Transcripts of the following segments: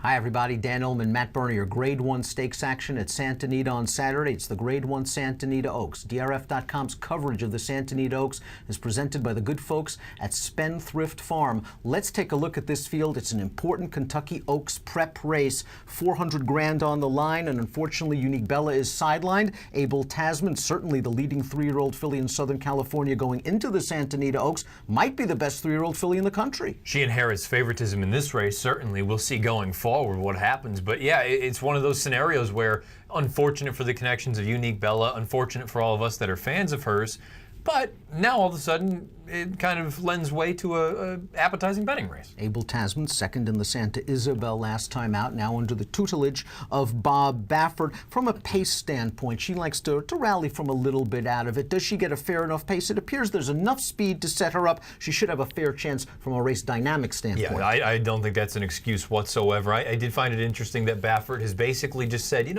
Hi everybody, Dan Illman, Matt Bernie, your Grade 1 stakes action at Santa Anita on Saturday. It's the Grade 1 Santa Anita Oaks. DRF.com's coverage of the Santa Anita Oaks is presented by the good folks at Spendthrift Farm. Let's take a look at this field. It's an important Kentucky Oaks prep race. 400 grand on the line, and unfortunately Unique Bella is sidelined. Abel Tasman, certainly the leading 3-year-old filly in Southern California going into the Santa Anita Oaks, might be the best 3-year-old filly in the country. She inherits favoritism in this race, certainly. We'll see going forward what happens. But yeah, it's one of those scenarios where, unfortunate for the connections of Unique Bella, unfortunate for all of us that are fans of hers, but now all of a sudden it kind of lends way to a appetizing betting race. Abel Tasman, second in the Santa Isabel last time out, now under the tutelage of Bob Baffert. From a pace standpoint, she likes to rally from a little bit out of it. Does she get a fair enough pace? It appears there's enough speed to set her up. She should have a fair chance from a race dynamic standpoint. Yeah, I don't think that's an excuse whatsoever. I did find it interesting that Baffert has basically just said, you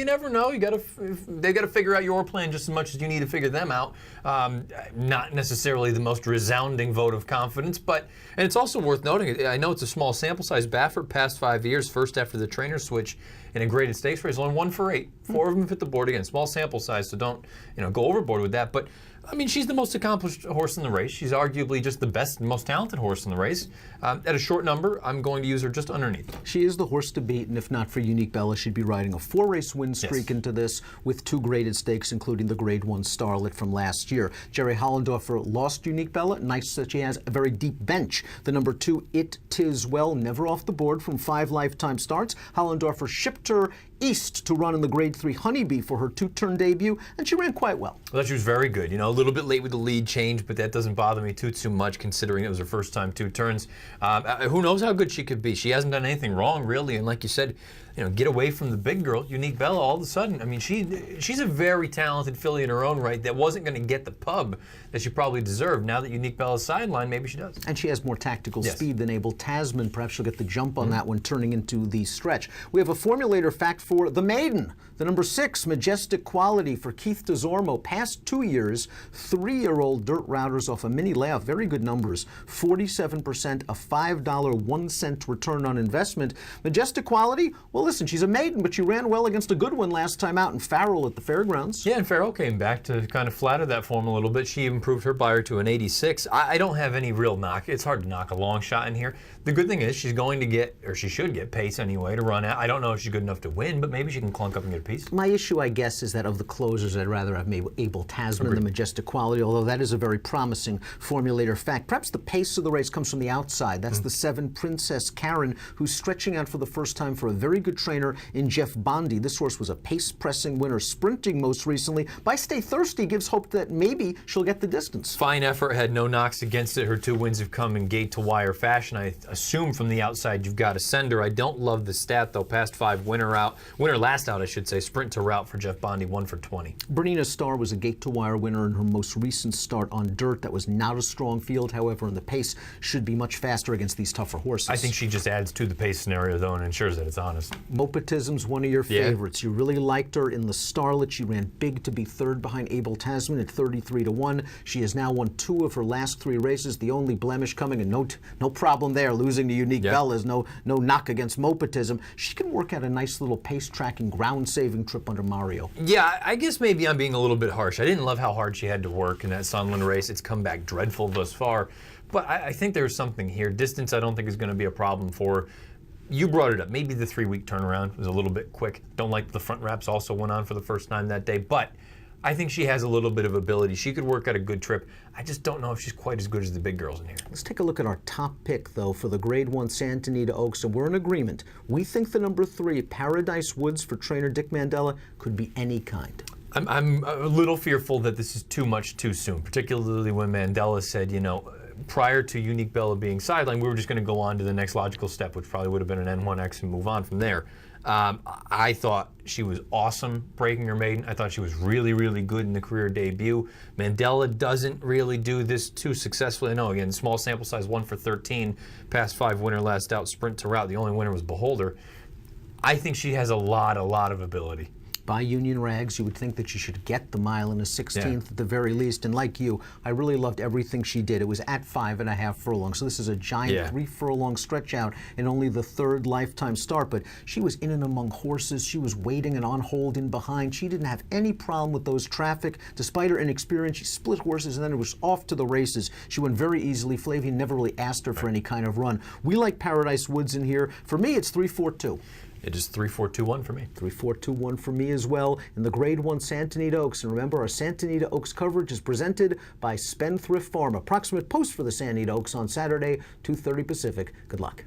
never know. They got to figure out your plan just as much as you need to figure them out. Not necessarily the most resounding vote of confidence, and it's also worth noting, I know it's a small sample size, Baffert past 5 years, first after the trainer switch in a graded stakes race, only 1 for 8. 4 of them hit the board again. Small sample size, so don't go overboard with that. But I mean, she's the most accomplished horse in the race. She's arguably just the best and most talented horse in the race. At a short number, I'm going to use her just underneath. She is the horse to beat, and if not for Unique Bella, she'd be riding a 4-race win streak into this with 2 graded stakes, including the Grade 1 Starlet from last year. Jerry Hollendorfer lost Unique Bella. Nice that she has a very deep bench. The number 2, It Tis Well, never off the board from 5 lifetime starts. Hollendorfer shipped her east to run in the Grade 3 Honeybee for her 2-turn debut, and she ran quite well. I thought she was very good. A little bit late with the lead change, but that doesn't bother me too much considering it was her first time 2 turns. Who knows how good she could be? She hasn't done anything wrong, really, and like you said, get away from the big girl, Unique Bella, all of a sudden. I mean, she's a very talented filly in her own right that wasn't going to get the pub that she probably deserved. Now that Unique Bella's sidelined, maybe she does. And she has more tactical speed than Abel Tasman. Perhaps she'll get the jump on that one, turning into the stretch. We have a formulator fact for the maiden. The number 6, Majestic Quality for Keith DeZormo. Past 2 years, 3-year-old dirt routers off a mini layoff. Very good numbers. 47%, a $5, 1 cent return on investment. Majestic Quality, well, listen, she's a maiden, but she ran well against a good one last time out in Farrell at the fairgrounds. Yeah, and Farrell came back to kind of flatter that form a little bit. She improved her buyer to an 86. I don't have any real knock. It's hard to knock a long shot in here. The good thing is she's going to get, or she should get, pace anyway to run out. I don't know if she's good enough to win, but maybe she can clunk up and get a piece. My issue, I guess, is that of the closers, I'd rather have Abel Tasman than Majestic Quality, although that is a very promising formulator fact. Perhaps the pace of the race comes from the outside. That's the 7, Princess Karen, who's stretching out for the first time for a very good trainer in Jeff Bondi. This horse was a pace-pressing winner, sprinting most recently. By Stay Thirsty gives hope that maybe she'll get the distance. Fine effort, had no knocks against it. Her 2 wins have come in gate-to-wire fashion. I assume from the outside you've got to send her. I don't love the stat, though. Past 5 winner last out, I should say. Sprint to route for Jeff Bondi, 1 for 20. Bernina Star was a gate-to-wire winner in her most recent start on dirt. That was not a strong field, however, and the pace should be much faster against these tougher horses. I think she just adds to the pace scenario, though, and ensures that it's honest. Mopetism's one of your favorites. You really liked her in the Starlet. She ran big to be 3rd behind Abel Tasman at 33-1. She has now won 2 of her last 3 races. The only blemish coming, and no problem there, losing to Unique Bella is no knock against Mopetism. She can work out a nice little pace-tracking, ground-saving trip under Mario. Yeah, I guess maybe I'm being a little bit harsh. I didn't love how hard she had to work in that Sunland race. It's come back dreadful thus far. But I think there's something here. Distance, I don't think is going to be a problem for her. You brought it up. Maybe the 3-week turnaround was a little bit quick. Don't like the front wraps also went on for the first time that day. But I think she has a little bit of ability. She could work out a good trip. I just don't know if she's quite as good as the big girls in here. Let's take a look at our top pick, though, for the Grade 1 Santa Anita Oaks, and we're in agreement. We think the number 3, Paradise Woods for trainer Dick Mandela, could be any kind. I'm a little fearful that this is too much too soon, particularly when Mandela said, prior to Unique Bella being sidelined, we were just going to go on to the next logical step, which probably would have been an N1X and move on from there. I thought she was awesome breaking her maiden. I thought she was really, really good in the career debut. Mandela doesn't really do this too successfully. I know, again, small sample size, 1 for 13, past 5 winner last out, sprint to route. The only winner was Beholder. I think she has a lot of ability. by Union Rags. You would think that she should get the mile and a 16th at the very least. And like you, I really loved everything she did. It was at 5.5 furlongs. So this is a giant 3 furlong stretch out and only the 3rd lifetime start. But she was in and among horses. She was waiting and on hold in behind. She didn't have any problem with those traffic. Despite her inexperience, she split horses and then it was off to the races. She went very easily. Flavian never really asked her for any kind of run. We like Paradise Woods in here. For me, it's 3-4-2. It is 3-4-2-1 for me. 3-4-2-1 for me as well in the Grade 1 Santa Anita Oaks. And remember, our Santa Anita Oaks coverage is presented by Spendthrift Farm. Approximate post for the Santa Anita Oaks on Saturday, 2:30 Pacific. Good luck.